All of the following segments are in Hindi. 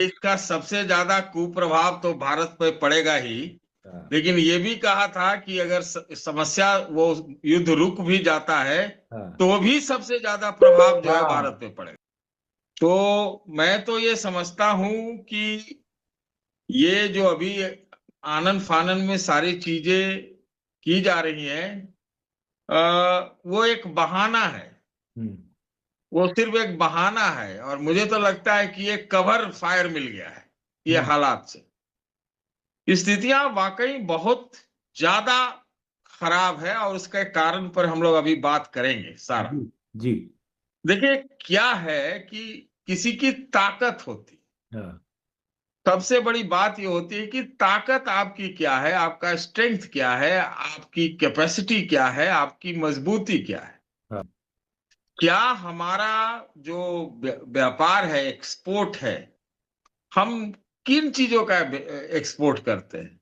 इसका सबसे ज्यादा कुप्रभाव तो भारत पे पड़ेगा ही। हाँ। लेकिन ये भी कहा था कि अगर समस्या वो युद्ध रुक भी जाता है हाँ। तो भी सबसे ज्यादा प्रभाव जो है हाँ। भारत पे पड़ेगा। तो मैं तो ये समझता हूं कि ये जो अभी आनन फानन में सारी चीजें की जा रही हैं, वो एक बहाना है। हम्म। वो सिर्फ एक बहाना है और मुझे तो लगता है कि ये कवर फायर मिल गया है ये हम्म। हालात से। स्थितियां वाकई बहुत ज्यादा खराब है और उसके कारण पर हम लोग अभी बात करेंगे सारा। जी। जी। देखिए क्या है कि किसी की ताकत होती है। हाँ। सबसे बड़ी बात ये होती है कि ताकत आपकी क्या है, आपका स्ट्रेंथ क्या है, आपकी कैपेसिटी क्या है, आपकी मजबूती क्या है। हाँ। क्या हमारा जो व्यापार है, एक्सपोर्ट है, हम किन चीजों का एक्सपोर्ट करते हैं,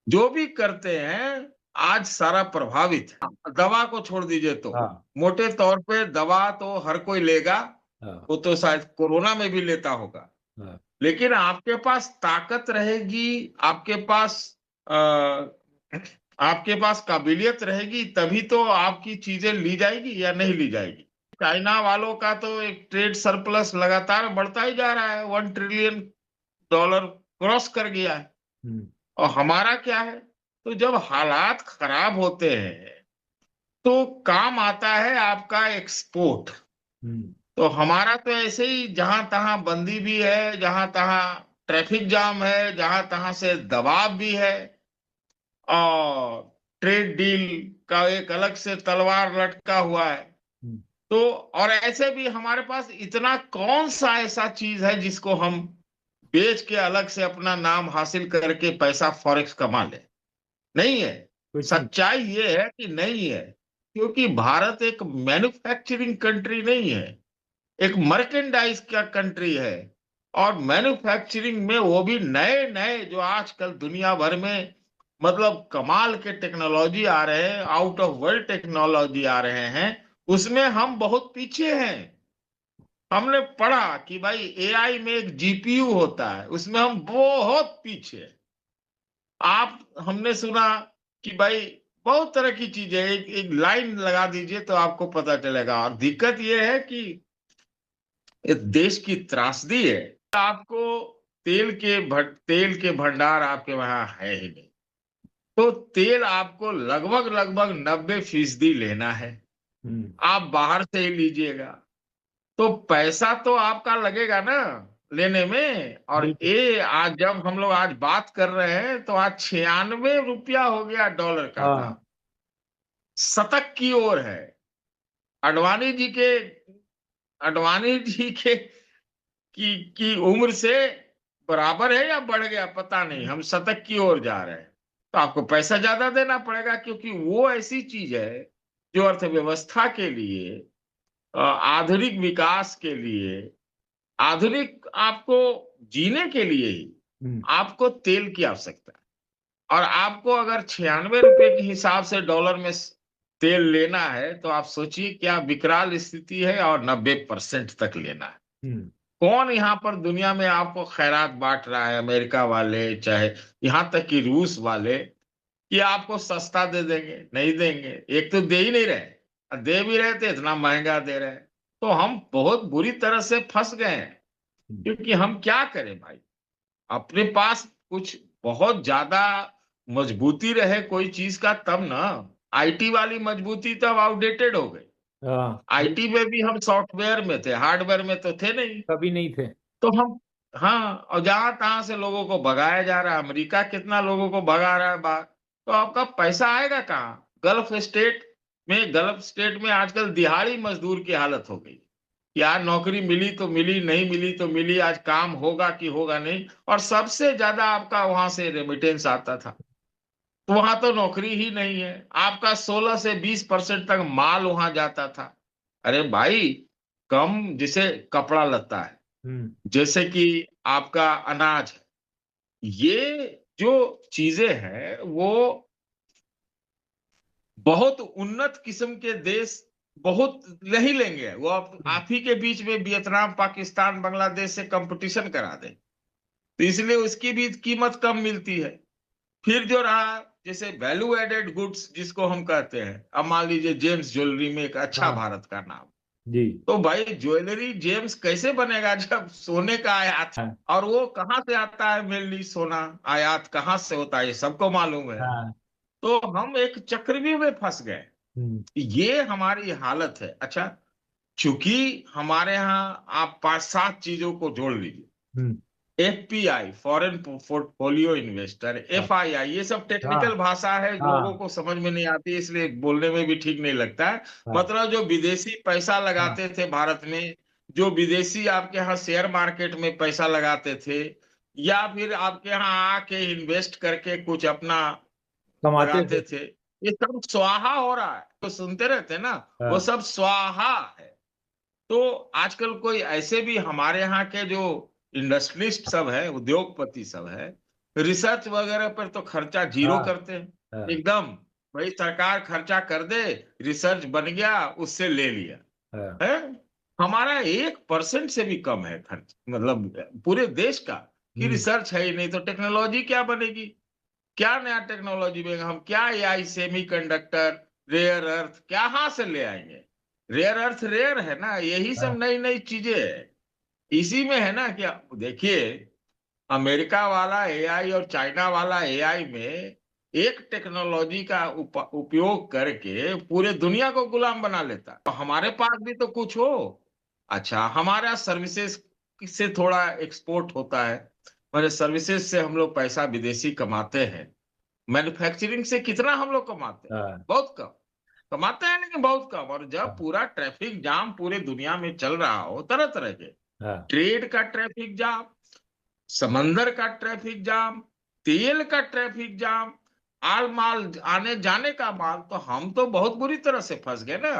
जो भी करते हैं आज सारा प्रभावित है। दवा को छोड़ दीजिए तो हाँ। मोटे तौर पे दवा तो हर कोई लेगा, हाँ। वो तो शायद कोरोना में भी लेता होगा। हाँ। लेकिन आपके पास ताकत रहेगी, आपके पास आ, आपके पास काबिलियत रहेगी तभी तो आपकी चीजें ली जाएगी या नहीं ली जाएगी। चाइना वालों का तो एक ट्रेड सरप्लस लगातार बढ़ता ही जा रहा है, $1 ट्रिलियन क्रॉस कर गया है। हम्म। और हमारा क्या है? तो जब हालात खराब होते हैं तो काम आता है आपका एक्सपोर्ट। हम्म। तो हमारा तो ऐसे ही जहां तहां बंदी भी है, जहां तहां ट्रैफिक जाम है, जहां तहां से दबाव भी है, और ट्रेड डील का एक अलग से तलवार लटका हुआ है। हम्म। तो और ऐसे भी हमारे पास इतना कौन सा ऐसा चीज है जिसको हम बेच के अलग से अपना नाम हासिल करके पैसा फॉरेक्स कमा ले? नहीं है। कुछ नहीं। सच्चाई ये है कि नहीं है, क्योंकि भारत एक मैन्युफैक्चरिंग कंट्री नहीं है, एक मर्केंडाइज का कंट्री है। और मैन्युफैक्चरिंग में वो भी नए नए जो आजकल दुनिया भर में मतलब कमाल के टेक्नोलॉजी आ रहे हैं, आउट ऑफ वर्ल्ड टेक्नोलॉजी आ रहे हैं, उसमें हम बहुत पीछे हैं। हमने पढ़ा कि भाई एआई में एक जीपीयू होता है, उसमें हम बहुत पीछे हैं। आप हमने सुना कि भाई बहुत तरह की चीजें, एक लाइन लगा दीजिए तो आपको पता चलेगा। और दिक्कत यह है कि ये देश की त्रासदी है। आपको तेल के भंडार आपके वहां है ही नहीं। तो तेल आपको लगभग लगभग 90% लेना है, हम्म। आप बाहर से ही लीजिएगा। तो पैसा तो आपका लगेगा ना लेने में। और बिल्कुल। ये आज जब हम लोग आज बात कर रहे हैं तो आज 96 रुपया हो गया डॉलर का दाम। हाँ। शतक की ओर है। अडवाणी जी के अडवाणी जी के की उम्र से बराबर है या बढ़ गया पता नहीं, हम शतक की ओर जा रहे हैं। तो आपको पैसा ज्यादा देना पड़ेगा, क्योंकि वो ऐसी चीज है जो अर्थव्यवस्था के लिए, आधुनिक विकास के लिए, आधुनिक आपको जीने के लिए ही हम्म। आपको तेल की आवश्यकता है। और आपको अगर 96 रुपए के हिसाब से डॉलर में तेल लेना है तो आप सोचिए क्या विकराल स्थिति है, और 90% तक लेना है। हम्म। कौन यहाँ पर दुनिया में आपको खैरात बांट रहा है? अमेरिका वाले, चाहे यहाँ तक कि रूस वाले, कि आपको सस्ता दे देंगे? नहीं देंगे। एक तो दे ही नहीं रहे, और दे भी रहे तो इतना महंगा दे रहे हैं। तो हम बहुत बुरी तरह से फंस गए हैं। हम्म। क्योंकि हम क्या करें भाई, अपने पास कुछ बहुत ज्यादा मजबूती रहे कोई चीज का तब ना। आईटी वाली मजबूती तो अब आउटडेटेड हो गई। हाँ। आईटी में भी हम सॉफ्टवेयर में थे, हार्डवेयर में तो थे नहीं। कभी नहीं थे। तो हम, हाँ, और जहां तहां से लोगों को भगाया जा रहा है, अमेरिका कितना लोगों को भगा रहा है बाहर, तो आपका पैसा आएगा कहाँ? गल्फ स्टेट में आजकल दिहाड़ी मजदूर की हालत हो गई। यार नौकरी मिली तो मिली, नहीं मिली तो मिली, आज काम होगा कि होगा नहीं। और सबसे ज्यादा आपका वहां से रेमिटेंस आता था। तो वहां तो नौकरी ही नहीं है। आपका 16 से 20% तक माल वहां जाता था। अरे भाई, कम जिसे कपड़ा लगता है, हम्म। जैसे कि आपका अनाज है, ये जो चीजें हैं वो बहुत उन्नत किस्म के देश बहुत नहीं लेंगे, वो आप ही के बीच में वियतनाम, पाकिस्तान, बांग्लादेश से कंपटीशन करा दे, तो इसलिए उसकी भी कीमत कम मिलती है। फिर जो रहा जैसे वैल्यू एडेड गुड्स जिसको हम कहते हैं, अब मान लीजिए जेम्स ज्वेलरी में एक अच्छा हाँ भारत का नाम, जी। तो भाई ज्वेलरी जेम्स कैसे बनेगा जब सोने का आयात, हाँ और वो कहाँ से आता है, मेनली सोना आयात कहाँ से होता है ये सबको मालूम है। हाँ। तो हम एक चक्रव्यूह में फंस गए, हम्म। ये हमारी हालत है। अच्छा, चूंकि हमारे यहाँ आप 5-7 चीजों को जोड़ लीजिए, हम्म। एफपीआई फॉरेन पोर्टफोलियो इन्वेस्टर, हाँ एफआईआई, ये सब हाँ टेक्निकल भाषा है, लोगों हाँ को समझ में नहीं आती इसलिए बोलने में भी ठीक नहीं लगता है। हाँ मतलब जो विदेशी पैसा हाँ। लगाते थे भारत में, जो विदेशी आपके यहाँ शेयर मार्केट में पैसा लगाते थे, या फिर आपके यहाँ आके इन्वेस्ट करके कुछ अपना कमाते थे। लगाते थे, ये सब स्वाहा हो रहा है, तो सुनते रहते हैं ना, वो हाँ सब स्वाहा है। तो आजकल कोई ऐसे भी हमारे यहाँ के जो इंडस्ट्रियलिस्ट सब है, उद्योगपति सब है, रिसर्च वगैरह पर तो खर्चा जीरो हाँ करते हैं हाँ एकदम। भाई सरकार खर्चा कर दे, रिसर्च बन गया, उससे ले लिया हाँ है। हमारा 1% से भी कम है खर्च, मतलब पूरे देश का, कि हम्म। रिसर्च है ही नहीं तो टेक्नोलॉजी क्या बनेगी, क्या नया टेक्नोलॉजी में हम क्या AI, semiconductor, rare earth कहाँ से ले आएंगे। रेयर अर्थ रेयर है ना, यही सब हाँ नई नई चीजें है। इसी में है ना कि देखिए, अमेरिका वाला एआई और चाइना वाला एआई में एक टेक्नोलॉजी का उपयोग करके पूरे दुनिया को गुलाम बना लेता है। तो हमारे पास भी तो कुछ हो। अच्छा, हमारा सर्विसेज से थोड़ा एक्सपोर्ट होता है, मेरे सर्विसेज से हम लोग पैसा विदेशी कमाते हैं। मैन्युफैक्चरिंग से कितना हम लोग कमाते हैं, हाँ बहुत कम कमाते हैं, लेकिन बहुत कम। और जब हाँ पूरा ट्रैफिक जाम पूरे दुनिया में चल रहा हो, तरह तरह के हाँ ट्रेड का ट्रैफिक जाम, समंदर का ट्रैफिक जाम, तेल का ट्रैफिक जाम, आल माल आने जाने का माल, तो हम तो बहुत बुरी तरह से फंस गए ना।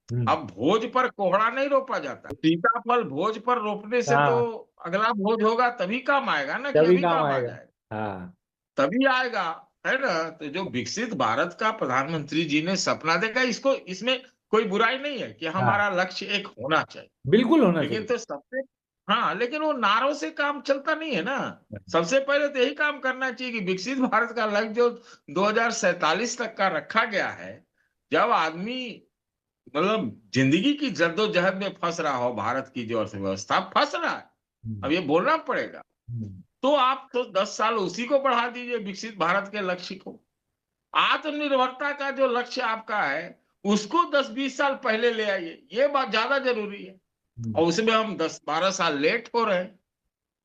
हम्म। अब भोज पर कोहड़ा नहीं रोपा जाता, सीताफल भोज पर रोपने से तो हाँ अगला भोज होगा तभी काम आएगा ना, कि तभी अभी काम काम आ आएगा। जाएगा, हाँ तभी आएगा, है ना। तो जो विकसित भारत का प्रधानमंत्री जी ने सपना देखा, इसको, इसमें कोई बुराई नहीं है कि हाँ हमारा लक्ष्य एक होना चाहिए, बिल्कुल होना लेकिन चाहिए। तो सबसे, हाँ, लेकिन वो नारों से काम चलता नहीं है ना। सबसे पहले तो यही काम करना चाहिए कि विकसित भारत का लक्ष्य जो 2047 तक का रखा गया है, जब आदमी मतलब जिंदगी की जद्दोजहद में फंस रहा हो, भारत की जो अर्थव्यवस्था फंस रहा है, अब हम्म। ये बोलना पड़ेगा, हम्म। तो आप तो 10 साल उसी को बढ़ा दीजिए, विकसित भारत के लक्ष्य को। आत्मनिर्भरता का जो लक्ष्य आपका है, उसको 10-20 साल पहले ले आइए, ये बात ज्यादा जरूरी है। हम्म। और उसमें हम 10-12 साल लेट हो रहे हैं,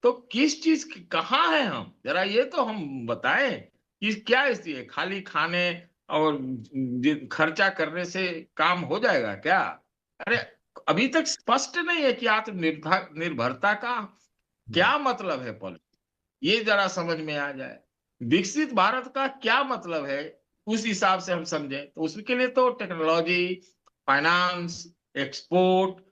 तो किस चीज की कहाँ है हम, जरा ये तो हम बताएं कि क्या स्थिति है। खाली खाने और खर्चा करने से काम हो जाएगा क्या? अरे, अभी तक स्पष्ट नहीं है कि आत्मनिर्भर निर्भरता का हम्म। क्या मतलब है पॉलिसी, ये जरा समझ में आ जाए। विकसित भारत का क्या मतलब है, उस हिसाब से हम समझें, तो उसके लिए तो टेक्नोलॉजी, फाइनेंस, एक्सपोर्ट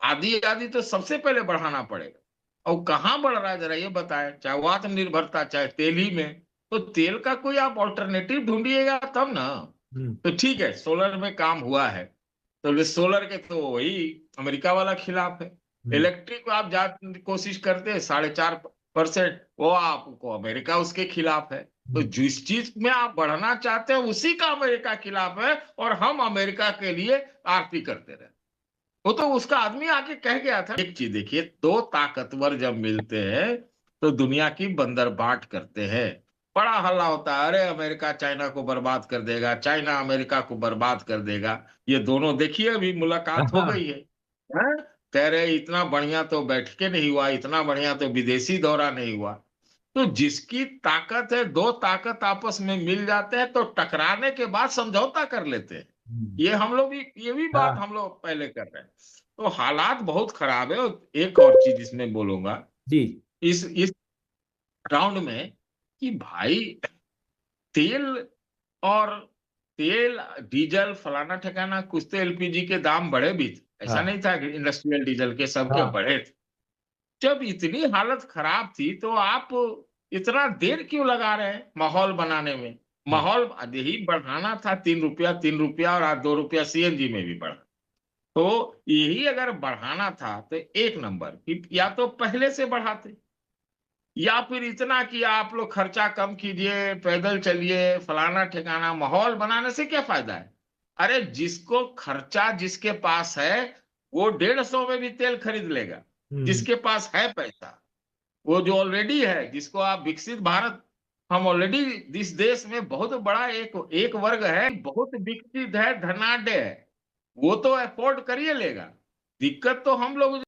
आदि आदि तो सबसे पहले बढ़ाना पड़ेगा। और कहाँ बढ़ रहा है जरा ये बताएं, चाहे वो आत्मनिर्भरता, चाहे तेल ही में, तो तेल का कोई आप ऑल्टरनेटिव ढूंढिएगा तब ना। हम्म। तो ठीक है, सोलर में काम हुआ है, तो ये सोलर के तो वही अमेरिका वाला खिलाफ है। हम्म। इलेक्ट्रिक आप जा कोशिश करते हैं 4.5%, वो आपको अमेरिका उसके खिलाफ है। तो हम्म। जिस चीज में आप बढ़ना चाहते हैं उसी का अमेरिका खिलाफ है, और हम अमेरिका के लिए आरती करते रहे। वो तो उसका आदमी आके कह गया था। एक चीज देखिए, दो ताकतवर जब मिलते हैं तो दुनिया की बंदरबाट करते हैं, बड़ा हल्ला होता है, अरे अमेरिका चाइना को बर्बाद कर देगा, चाइना अमेरिका को बर्बाद कर देगा। ये दोनों देखिए अभी मुलाकात हो हाँ गई है, हैं? कह रहे इतना बढ़िया तो बैठ के नहीं हुआ, इतना बढ़िया तो विदेशी दौरा नहीं हुआ। तो जिसकी ताकत है, दो ताकत आपस में मिल जाते हैं तो टकराने के बाद समझौता कर लेते हैं। हम्म। ये हम लोग भी, ये भी बात हाँ हम लोग पहले कर रहे हैं। तो हालात बहुत खराब है। और एक और चीज इसमें बोलूंगा, जी। इस राउंड में, कि भाई तेल, और तेल, डीजल फलाना ठिकाना, कुछ तो एलपीजी के दाम बढ़े भी थे, ऐसा हाँ नहीं था कि इंडस्ट्रियल डीजल के सबके हाँ बढ़े थे। जब इतनी हालत खराब थी तो आप इतना देर क्यों लगा रहे हैं माहौल बनाने में? हाँ माहौल यही बढ़ाना था, 3 रुपया 3 रुपया, और आज 2 रुपया सीएनजी में भी बढ़ा। तो यही अगर बढ़ाना था तो एक नंबर कि या तो पहले से बढ़ाते, या फिर इतना कि आप लोग खर्चा कम कीजिए, पैदल चलिए, फलाना ठिकाना। माहौल बनाने से क्या फायदा है? अरे जिसको खर्चा, जिसके पास है, वो 150 में भी तेल खरीद लेगा। हम्म। जिसके पास है पैसा, वो जो ऑलरेडी है, जिसको आप विकसित भारत, हम ऑलरेडी इस देश में बहुत बड़ा एक एक वर्ग है, बहुत विकसित है, धनाढ्य है, वो तो अफोर्ड करिए लेगा। दिक्कत तो हम लोग,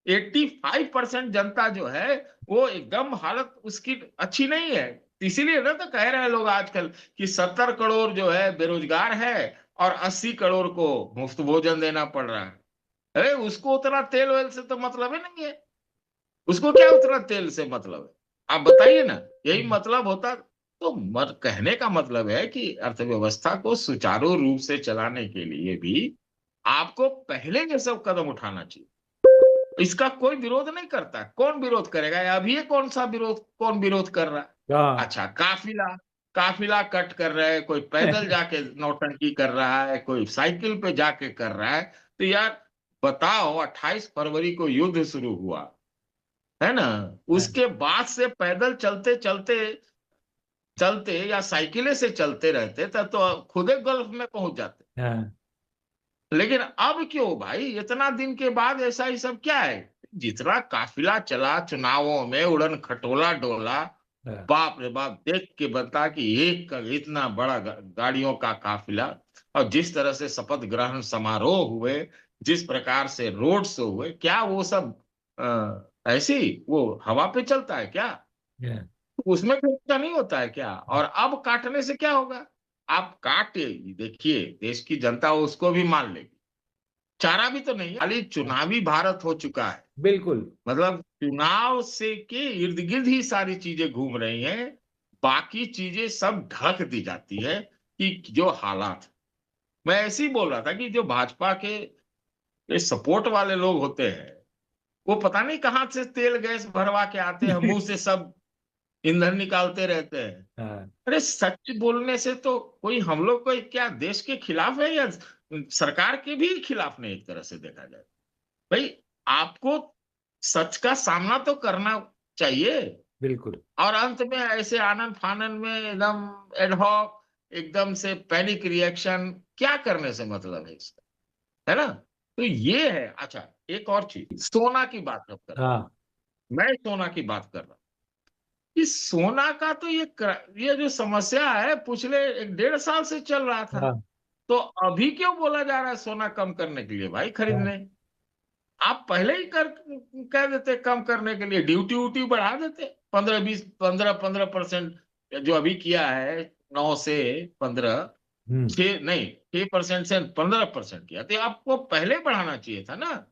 85% जनता जो है, वो एकदम हालत उसकी अच्छी नहीं है। इसीलिए ना तो कह रहे हैं लोग आजकल कि 70 करोड़ जो है बेरोजगार है, और 80 करोड़ को मुफ्त भोजन देना पड़ रहा है। अरे उसको उतना तेल वेल से तो मतलब ही नहीं है। उसको क्या उतना तेल से मतलब है? आप बताइए ना। यही मतलब होता तो कहने का मतलब है कि अर्थव्यवस्था को सुचारू रूप से चलाने के लिए भी आपको पहले ये सब कदम उठाना चाहिए। इसका कोई विरोध नहीं करता। कौन विरोध करेगा? अभी ये कौन सा विरोध, कौन विरोध कर रहा है? हाँ। अच्छा, काफिला, काफिला कट कर रहा है, कोई पैदल जाके नौटंकी कर रहा है, कोई साइकिल पे जाके कर रहा है। तो यार बताओ, 28 फरवरी को युद्ध शुरू हुआ है ना, हाँ। उसके बाद से पैदल चलते चलते चलते या साइकिले से चलते रहते तब तो खुदे गल्फ में पहुंच जाते। हाँ। लेकिन अब क्यों भाई, इतना दिन के बाद ऐसा ही सब क्या है? जितना काफिला चला चुनावों में, उड़न खटोला डोला, हाँ। बाप रे बाप, देख के बता कि एक का इतना बड़ा गाड़ियों का काफिला। और जिस तरह से शपथ ग्रहण समारोह हुए, जिस प्रकार से रोड शो हुए, क्या वो सब ऐसी वो हवा पे चलता है क्या? हाँ। उसमें खर्चा नहीं होता है क्या? और अब काटने से क्या होगा? आप काटे, देखिए देश की जनता उसको भी मान लेगी। चारा भी तो नहीं है, खाली हाँ। चुनावी भारत हो चुका है। बिल्कुल। मतलब चुनाव से के इर्द गिर्द ही सारी चीजें घूम रही हैं। बाकी चीजें सब ढक दी जाती है कि जो हालात। मैं ऐसे ही बोल रहा था कि जो भाजपा के सपोर्ट वाले लोग होते हैं, वो पता नहीं कहाँ से तेल गैस भरवा के आते हैं, मुंह से सब ईंधन निकालते रहते हैं। हाँ। अरे सच बोलने से तो कोई, हम लोग कोई क्या देश के खिलाफ है, या सरकार के भी खिलाफ नहीं? एक तरह से देखा जाए भाई, आपको सच का सामना तो करना चाहिए। बिल्कुल। और अंत में ऐसे आनन फानन में एकदम एडहॉक, एकदम से पैनिक रिएक्शन, क्या करने से मतलब है इसका? है ना? तो ये है। अच्छा, एक और चीज, सोना की बात अब कर रहे हाँ। हैं। मैं सोना की बात कर रहा हूं कि सोना का तो ये जो समस्या है, पिछले 1 डेढ़ साल से चल रहा था। हाँ। तो अभी क्यों बोला जा रहा है सोना कम करने के लिए? भाई हाँ। खरीदने, आप पहले ही कह देते कम करने के लिए, ड्यूटी व्यूटी बढ़ा देते, 15-20, 15-15% जो अभी किया है, 9 से 15, हम्म। 6 नहीं, 6% से 15% किया, तो आपको पहले बढ़ाना चाहिए था ना।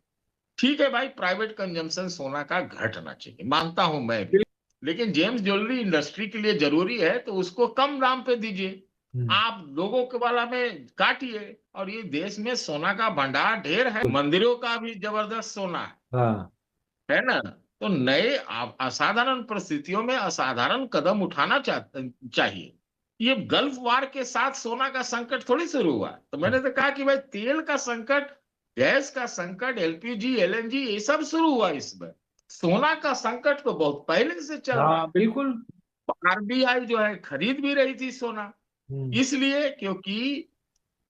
ठीक है भाई, प्राइवेट कंजम्पशन सोना का घटना चाहिए, मानता हूं मैं भी। बिल- लेकिन जेम्स ज्वेलरी इंडस्ट्री के लिए जरूरी है तो उसको कम दाम पे दीजिए। हम्म। आप लोगों के वाला में काटिए। और ये देश में सोना का भंडार ढेर है, मंदिरों का भी जबरदस्त सोना हाँ। है ना। तो नए असाधारण परिस्थितियों में असाधारण कदम उठाना चाहिए। ये गल्फ वार के साथ सोना का संकट थोड़ी शुरू हुआ। तो मैंने तो कहा कि भाई तेल का संकट, गैस का संकट, एलपीजी एलएनजी, ये सब शुरू हुआ इसमें। सोना का संकट तो बहुत पहले से चल रहा हाँ। है। बिल्कुल। आरबीआई जो है खरीद भी रही थी सोना, हम्म। इसलिए क्योंकि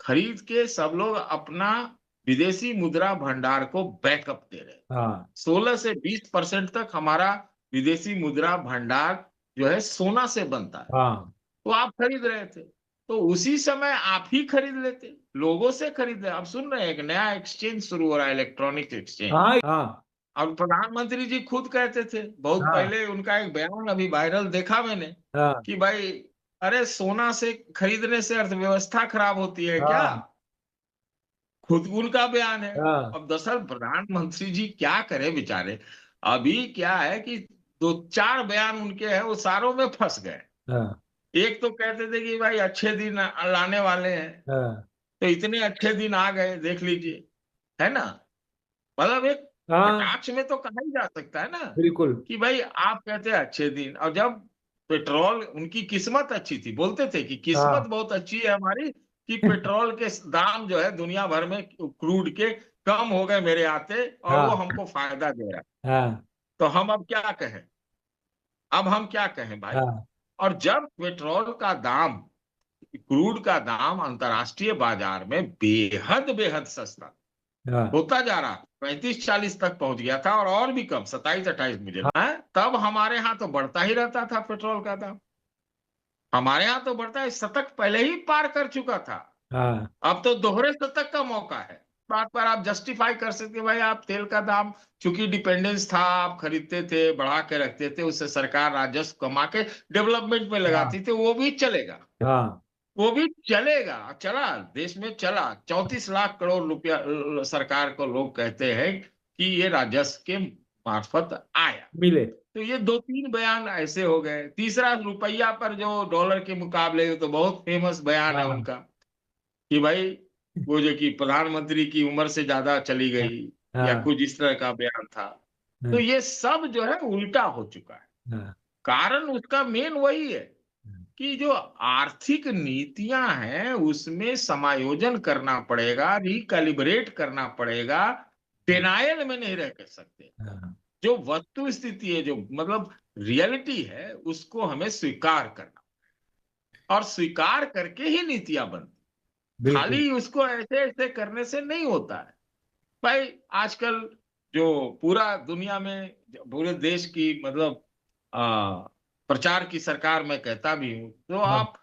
खरीद के सब लोग अपना विदेशी मुद्रा भंडार को बैकअप दे रहे हैं। हाँ। 16 से 20% तक हमारा विदेशी मुद्रा भंडार जो है सोना से बनता है। हाँ। तो आप खरीद रहे थे, तो उसी समय आप ही खरीद लेते, लोगों से खरीद रहे। आप सुन रहे हैं एक नया एक्सचेंज शुरू हो रहा है, इलेक्ट्रॉनिक एक्सचेंज। हाँ। हाँ। और प्रधानमंत्री जी खुद कहते थे, बहुत हाँ। पहले उनका एक बयान अभी वायरल देखा मैंने, हाँ। कि भाई अरे सोना से खरीदने से अर्थव्यवस्था खराब होती है क्या? हाँ। खुद उनका बयान है। हाँ। अब दरअसल प्रधानमंत्री जी क्या करे बेचारे। अभी क्या है कि 2-4 बयान उनके हैं, वो सारों में फंस गए। हाँ। एक तो कहते थे कि भाई अच्छे दिन लाने वाले हैं, हाँ। तो इतने अच्छे दिन आ गए देख लीजिए, है ना। मतलब एक हाँ। कटाक्ष में तो कहा ही जा सकता है ना, बिल्कुल। कि भाई आप कहते हैं अच्छे दिन, और जब पेट्रोल, उनकी किस्मत अच्छी थी, बोलते थे कि किस्मत हाँ। बहुत अच्छी है हमारी, कि पेट्रोल के दाम जो है दुनिया भर में क्रूड के कम हो गए मेरे आते, और वो हाँ हमको फायदा दे रहा है। हाँ तो हम अब क्या कहें? अब हम क्या कहें भाई? हाँ और जब पेट्रोल का दाम, क्रूड का दाम अंतर्राष्ट्रीय बाजार में बेहद बेहद सस्ता हाँ होता जा रहा, 35-40 तक पहुंच गया था, और भी कम 27-28 मुझे हाँ है, तब हमारे यहाँ तो बढ़ता ही रहता था पेट्रोल का दाम। हमारे यहाँ तो बढ़ता है, शतक पहले ही पार कर चुका था। हाँ अब तो दोहरे शतक का मौका है। बात पर आप जस्टिफाई कर सकते हैं, भाई आप तेल का दाम, चूंकि डिपेंडेंस था, आप खरीदते थे, बढ़ा के रखते थे, उससे सरकार राजस्व कमा के डेवलपमेंट में लगाती हाँ थी, वो भी चलेगा। हाँ वो भी चलेगा, चला, देश में चला। 34 लाख करोड़ रुपया सरकार को लोग कहते हैं कि ये राजस्व के मार्फत आया। मिले। तो ये दो तीन बयान ऐसे हो गए। तीसरा, रुपया पर जो डॉलर के मुकाबले, ये तो बहुत फेमस बयान है हाँ उनका, कि भाई वो जो कि प्रधानमंत्री की उम्र से ज्यादा चली हाँ गई, या हाँ कुछ इस तरह का बयान था। तो हाँ ये सब जो है उल्टा हो चुका है। हाँ कारण उसका मेन वही है कि जो आर्थिक नीतियां हैं उसमें समायोजन करना पड़ेगा, रिकैलिब्रेट करना पड़ेगा। डिनायल में नहीं रह कर सकते। हाँ, जो वस्तु स्थिति है, जो मतलब रियलिटी है, उसको हमें स्वीकार करना, और स्वीकार करके ही नीतियां बनती। बिल्कुल। खाली उसको ऐसे ऐसे करने से नहीं होता है भाई। आजकल जो पूरा दुनिया में, पूरे देश की मतलब आ, प्रचार की सरकार मैं कहता भी हूं, तो हाँ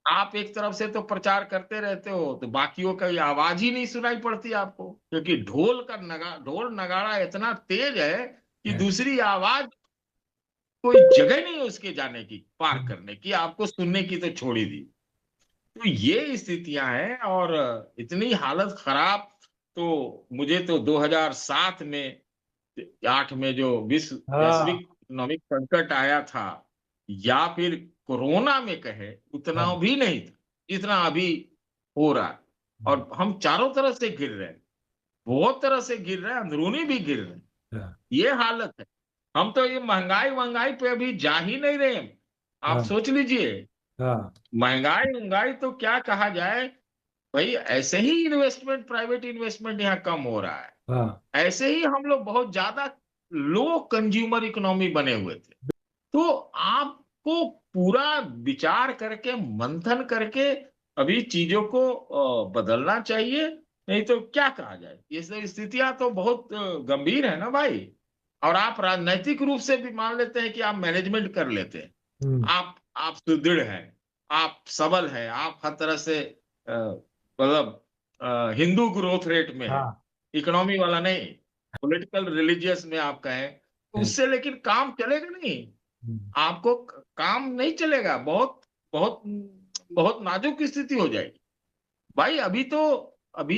आप एक तरफ से तो प्रचार करते रहते हो, तो बाकियों का आवाज ही नहीं सुनाई पड़ती आपको, क्योंकि ढोल नगाड़ा इतना तेज है कि हाँ, दूसरी आवाज, कोई जगह नहीं है उसके जाने की, पार करने की, आपको सुनने की तो छोड़ ही दी। तो ये स्थितियां हैं, और इतनी हालत खराब। तो मुझे तो 2007 में, 8 में जो विश्व वैश्विक हाँ, इकोनॉमिक संकट आया था, या फिर कोरोना में कहे, उतना हाँ, भी नहीं था जितना अभी हो रहा है। और हम चारों तरफ से गिर रहे हैं, बहुत तरह से गिर रहे हैं, अंदरूनी भी गिर रहे हैं। हाँ, ये हालत है। हम तो ये महंगाई महंगाई पे अभी जा ही नहीं रहे हैं। आप हाँ, सोच लीजिए, हाँ, महंगाई महंगाई तो क्या कहा जाए। भाई ऐसे ही इन्वेस्टमेंट, प्राइवेट इन्वेस्टमेंट यहाँ कम हो रहा है। हाँ, ऐसे ही हम लोग बहुत ज्यादा लो कंज्यूमर इकोनॉमी बने हुए थे। तो आपको पूरा विचार करके, मंथन करके अभी चीजों को बदलना चाहिए। नहीं तो क्या कहा जाए, ये सब स्थितियां तो बहुत गंभीर है ना भाई। और आप राजनैतिक रूप से भी मान लेते हैं कि आप मैनेजमेंट कर लेते हैं, हम्म, आप सुदृढ़ हैं, आप सबल हैं, आप हर तरह से मतलब हिंदू ग्रोथ रेट में है, हाँ, इकोनॉमी वाला नहीं, पॉलिटिकल रिलीजियस में आप कहें, तो हाँ, उससे लेकिन काम चलेगा नहीं। हम्म, आपको काम नहीं चलेगा, बहुत बहुत बहुत नाजुक स्थिति हो जाएगी भाई। अभी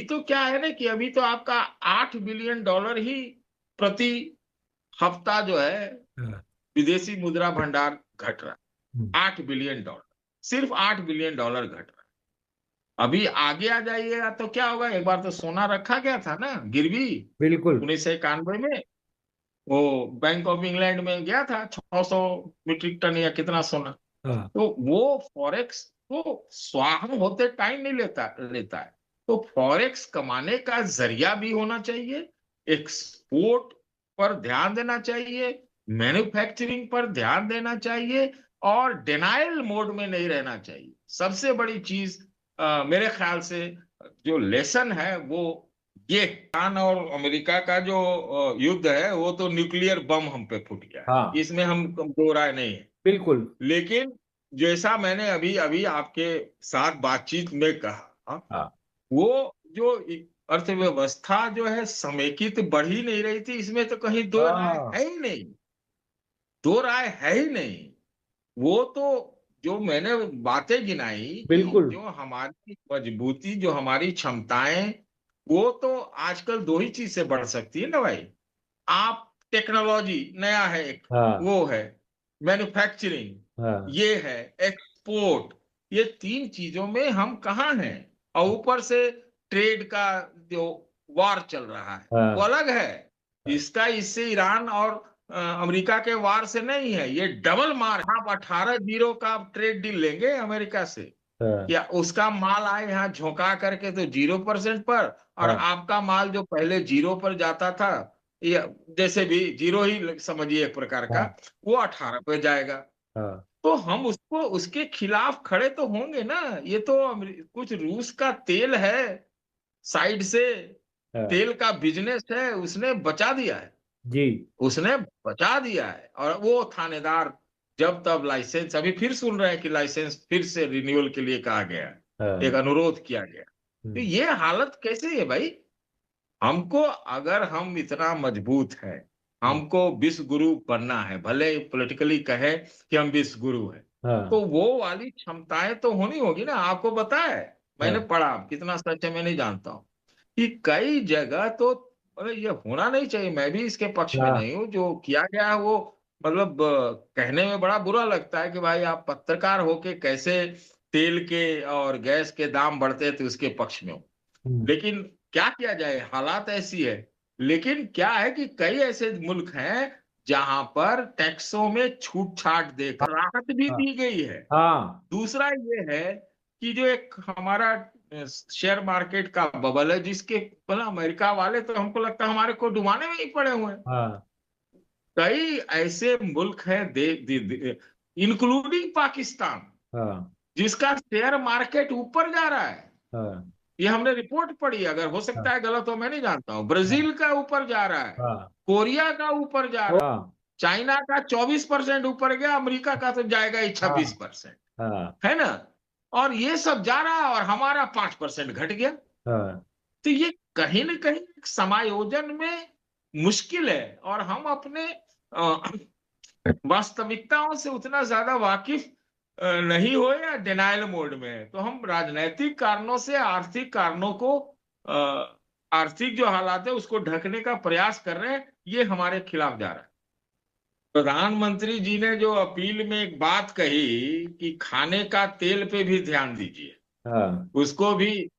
तो क्या है ना, कि अभी तो आपका $8 बिलियन ही प्रति हफ्ता जो है हाँ, विदेशी मुद्रा भंडार घट रहा हम्म, है। $8 बिलियन, सिर्फ $8 बिलियन घट रहा है। अभी आगे आ जाइएगा तो क्या होगा। एक बार तो सोना रखा गया था ना गिरवी, बिल्कुल। 1991 में। वो बैंक ऑफ इंग्लैंड में गया था 600 मीट्रिक टन या कितना सोना। हाँ, तो वो फॉरेक्स को स्वाहा होते टाइम नहीं लेता लेता है। तो फॉरेक्स कमाने का जरिया भी होना चाहिए, एक्सपोर्ट पर ध्यान देना चाहिए, मैन्युफैक्चरिंग पर ध्यान देना चाहिए, और डिनायल मोड में नहीं रहना चाहिए। सबसे बड़ी चीज मेरे ख्याल से जो लेसन है वो ये, ईरान और अमेरिका का जो युद्ध है, वो तो न्यूक्लियर बम हम पे फूट गया है, हाँ, इसमें हम दो राय नहीं है। बिल्कुल। लेकिन जैसा मैंने अभी अभी आपके साथ बातचीत में कहा, हाँ, वो जो अर्थव्यवस्था जो है समेकित बढ़ ही नहीं रही थी, इसमें तो कहीं दो राय हाँ, है ही नहीं। दो राय है ही नहीं। वो तो जो मैंने बातें गिनाई, कि बिल्कुल। जो हमारी मजबूती, जो हमारी क्षमताएं, वो तो आजकल दो ही चीज से बढ़ सकती है ना भाई। आप टेक्नोलॉजी नया है एक, हाँ, वो है मैन्युफैक्चरिंग, हाँ, ये है एक्सपोर्ट। ये तीन चीजों में हम कहाँ हैं? और ऊपर से ट्रेड का जो वार चल रहा है, वो हाँ, अलग है। इसका इससे ईरान और अमेरिका के वार से नहीं है, ये डबल मार। आप 18-0 का ट्रेड डील लेंगे अमेरिका से, हाँ, या उसका माल आए यहाँ झोंका करके तो 0% पर, और हाँ, आपका माल जो पहले 0 पर जाता था, या जैसे भी 0 ही समझिए एक प्रकार का, हाँ, वो 18 पे जाएगा। हाँ, तो हम उसको उसके खिलाफ खड़े तो होंगे ना। ये तो कुछ रूस का तेल है साइड से, हाँ, तेल का बिजनेस है, उसने बचा दिया है। जी, उसने बचा दिया है, और वो थानेदार जब तब लाइसेंस, अभी फिर सुन रहे हैं कि लाइसेंस फिर से रिन्यूअल के लिए कहा गया है, एक हाँ, अनुरोध किया गया। तो हम्म, ये हालत कैसे है भाई? हमको, अगर हम इतना मजबूत हैं, हम्म, हमको विश्व गुरु बनना है, भले पॉलिटिकली कहे कि हम विश्व गुरु हैं, तो हाँ, वो वाली क्षमताएं तो होनी होगी ना। आपको पता है, मैंने हाँ, पढ़ा, कितना सच है मैं नहीं जानता हूँ, कि कई जगह तो, अरे ये होना नहीं चाहिए, मैं भी इसके पक्ष में हाँ, नहीं हूँ, जो किया गया है वो, मतलब कहने में बड़ा बुरा लगता है कि भाई आप पत्रकार होके कैसे तेल के और गैस के दाम बढ़ते थे उसके पक्ष में हो। हम्म, लेकिन क्या किया जाए, हालात ऐसी है। लेकिन क्या है कि कई ऐसे मुल्क हैं जहां पर टैक्सों में छूट छाट देकर राहत भी हाँ, दी गई है। हाँ, दूसरा ये है कि जो एक हमारा शेयर मार्केट का बबल है, जिसके मतलब अमेरिका वाले तो हमको लगता है हमारे को डुबाने में ही पड़े हुए हैं। हाँ, कई ऐसे मुल्क हैं, इंक्लूडिंग पाकिस्तान, हाँ, जिसका शेयर मार्केट ऊपर जा रहा है। हाँ, ये हमने रिपोर्ट पढ़ी, अगर हो सकता हाँ, है गलत हो, मैं नहीं जानता हूँ। हाँ, ब्राजील का ऊपर जा रहा है, हाँ, कोरिया का ऊपर जा रहा है, हाँ, चाइना का 24% ऊपर गया, अमेरिका का तो जाएगा ही हाँ, 26%, हाँ, है ना। और ये सब जा रहा है और हमारा 5% घट गया। हाँ, तो ये कहीं ना कहीं एक समायोजन में मुश्किल है, और हम अपने वास्तविकताओं से उतना ज्यादा वाकिफ नहीं हो, या डिनायल मोड में है। तो हम राजनैतिक कारणों से आर्थिक कारणों को, आर्थिक जो हालात है उसको ढकने का प्रयास कर रहे हैं, ये हमारे खिलाफ जा रहा है। प्रधानमंत्री जी ने जो अपील में एक बात कही कि खाने का तेल पे भी ध्यान दीजिए, हाँ, उसको भी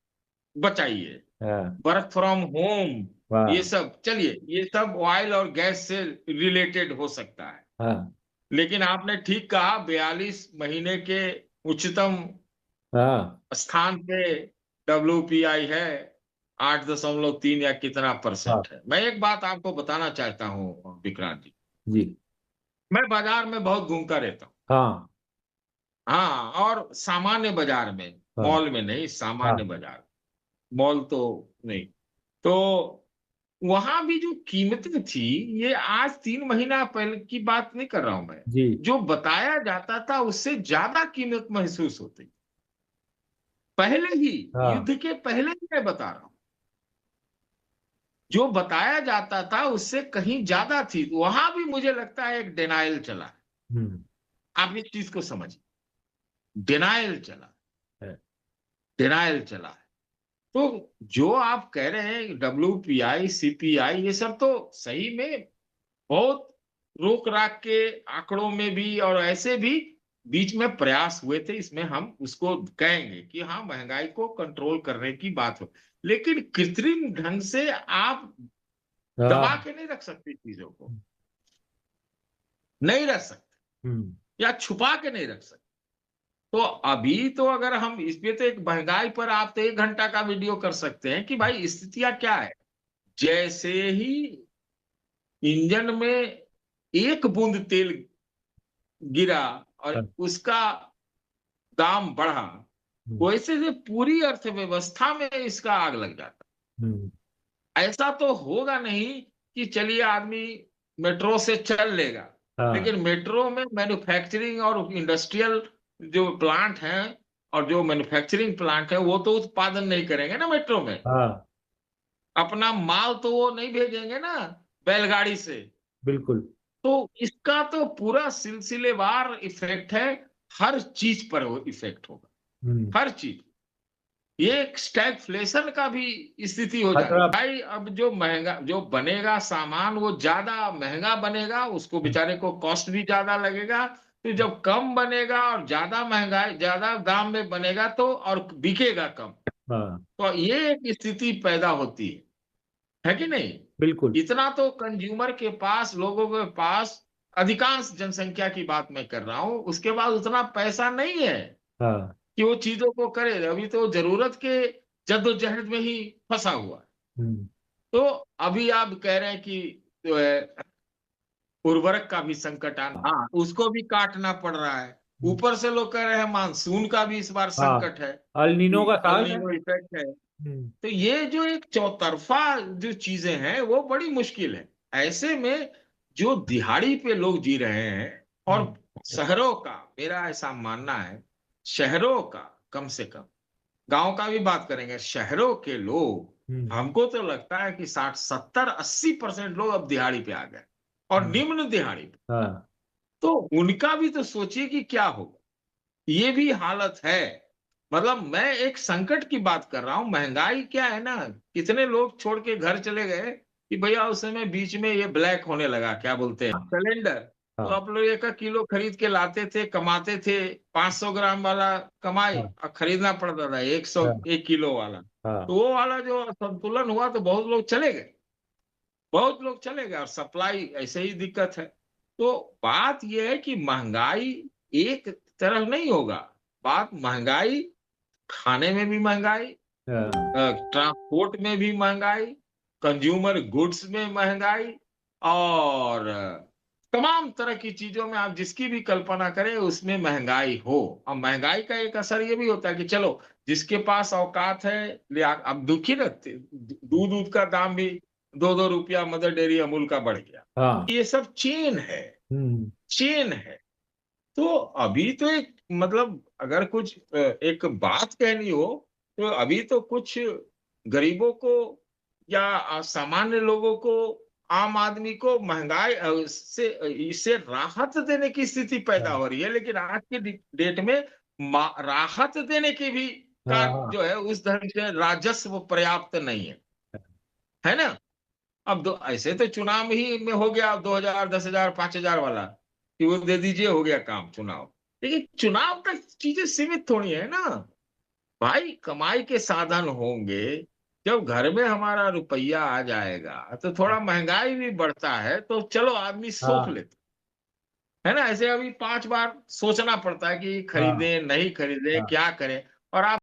बचाइए, हाँ, वर्क फ्रॉम होम, ये वाह, सब चलिए, ये सब ऑयल और गैस से रिलेटेड हो सकता है। हाँ, लेकिन आपने ठीक कहा, 42 महीने के उच्चतम हाँ, स्थान पे WPI है, 8.3 या कितना हाँ, परसेंट है। मैं एक बात आपको बताना चाहता हूँ विक्रांत जी, जी, मैं बाजार में बहुत घूमता रहता हूँ। हाँ, हाँ, और सामान्य बाजार में, हाँ, मॉल में नहीं, हाँ, सामान्य बाजार, मॉल तो नहीं। तो वहां भी जो कीमतें थी, ये आज 3 महीना पहले की बात नहीं कर रहा हूं मैं, जी, जो बताया जाता था उससे ज्यादा कीमत महसूस होती, पहले ही, हाँ, युद्ध के पहले ही मैं बता रहा हूं। जो बताया जाता था उससे कहीं ज्यादा थी, वहां भी मुझे लगता है एक डिनायल चला है। हम्म, आप इस चीज को समझिए, डिनायल चला, है, डिनायल चला है। तो जो आप कह रहे हैं WPI CPI, ये सब तो सही में बहुत रोक राक के आंकड़ों में भी और ऐसे भी बीच में प्रयास हुए थे, इसमें हम उसको कहेंगे कि हाँ महंगाई को कंट्रोल करने की बात हो। लेकिन कृत्रिम ढंग से आप दबा हाँ, के नहीं रख सकते चीजों को, नहीं रख सकते, हम्म, या छुपा के नहीं रख सकते। तो अभी तो अगर हम इस पे, तो एक महंगाई पर आप तो 1 घंटा का वीडियो कर सकते हैं कि भाई स्थितियां क्या है। जैसे ही इंजन में एक बूंद तेल गिरा हाँ, और उसका दाम बढ़ा, हम्म, वैसे से पूरी अर्थव्यवस्था में इसका आग लग जाता। हम्म, ऐसा तो होगा नहीं कि चलिए आदमी मेट्रो से चल लेगा, हाँ, लेकिन मेट्रो में मैन्युफैक्चरिंग और इंडस्ट्रियल जो प्लांट हैं, और जो मैन्युफैक्चरिंग प्लांट है वो तो उत्पादन नहीं करेंगे ना मेट्रो में, हाँ, अपना माल तो वो नहीं भेजेंगे ना बैलगाड़ी से। बिल्कुल, तो इसका तो पूरा सिलसिलेवार इफेक्ट है, हर चीज पर वो इफेक्ट होगा, हम्म, हर चीज। ये एक स्टैगफ्लेशन का भी स्थिति हो जाए खतरा, भाई। अब जो महंगा जो बनेगा सामान, वो ज्यादा महंगा बनेगा, उसको बेचारे को कॉस्ट भी ज्यादा लगेगा। तो जब कम बनेगा और ज्यादा महंगाई, ज्यादा दाम में बनेगा, तो और बिकेगा कम, हाँ, तो ये एक स्थिति पैदा होती है कि नहीं। बिल्कुल, इतना तो कंज्यूमर के पास, लोगों के पास, अधिकांश जनसंख्या की बात मैं कर रहा हूं, उसके बाद उतना पैसा नहीं है हाँ, कि वो चीजों को करे, अभी तो जरूरत के जद्दोजहद में ही फंसा हुआ है। हम्म, तो अभी आप कह रहे हैं कि जो है उर्वरक का भी संकट आना, हाँ उसको भी काटना पड़ रहा है। हम्म, ऊपर से लोग कह रहे हैं मानसून का भी इस बार हाँ, संकट है, अल नीनो का कि अल साल है। नीनो इफेक्ट है। हम्म, तो ये जो एक चौतरफा जो चीजें हैं वो बड़ी मुश्किल है। ऐसे में जो दिहाड़ी पे लोग जी रहे हैं, और हम्म, शहरों का, मेरा ऐसा मानना है, शहरों का कम से कम, गांव का भी बात करेंगे, शहरों के लोग, हम्म, हमको तो लगता है कि 60 70 80% लोग अब दिहाड़ी पे आ गए, और हम्म, निम्न दिहाड़ी पे। हाँ, तो उनका भी तो सोचिए कि क्या होगा, ये भी हालत है। मतलब मैं एक संकट की बात कर रहा हूं। महंगाई क्या है ना, कितने लोग छोड़ के घर चले गए कि भैया उस समय बीच में ये ब्लैक होने लगा, क्या बोलते हैं, सिलेंडर। तो हाँ, आप लोग 1 किलो खरीद के लाते थे, कमाते थे, 500 ग्राम वाला कमाई, हाँ, और खरीदना पड़ता था 100 हाँ, 1 किलो वाला। तो हाँ, वो वाला जो संतुलन हुआ तो बहुत लोग चले गए, बहुत लोग चले गए, और सप्लाई ऐसे ही दिक्कत है। तो बात यह है कि महंगाई एक तरफ नहीं होगा। बात महंगाई, खाने में भी महंगाई, हाँ, ट्रांसपोर्ट में भी महंगाई, कंज्यूमर गुड्स में महंगाई, और तमाम तरह की चीजों में आप जिसकी भी कल्पना करें उसमें महंगाई हो। और महंगाई का एक असर ये भी होता है कि चलो, जिसके पास औकात है, अब दुखी रखते, दूध दूध का दाम भी 2 2 रुपया मदर डेयरी अमूल का बढ़ गया। हाँ, ये सब चेन है, हम्म, चेन है। तो अभी तो एक मतलब अगर कुछ एक बात कहनी हो, तो अभी तो कुछ गरीबों को, या सामान्य लोगों को, आम आदमी को महंगाई से इससे राहत देने की स्थिति पैदा हाँ, हो रही है, लेकिन आज के डेट में राहत देने की भी का हाँ, जो है उस ढंग से राजस्व पर्याप्त नहीं है ना। अब दो ऐसे तो चुनाव ही में हो गया, 2,000 10,000 5,000 वाला, कि वो दे दीजिए, हो गया काम चुनाव। लेकिन चुनाव तक चीजें सीमित थोड़ी है ना भाई, कमाई के साधन होंगे। जब घर में हमारा रुपया आ जाएगा तो थोड़ा महंगाई भी बढ़ता है, तो चलो आदमी सोच हाँ, लेता है ना। ऐसे अभी 5 बार सोचना पड़ता है कि हाँ, खरीदें नहीं खरीदें हाँ। क्या करें। और आप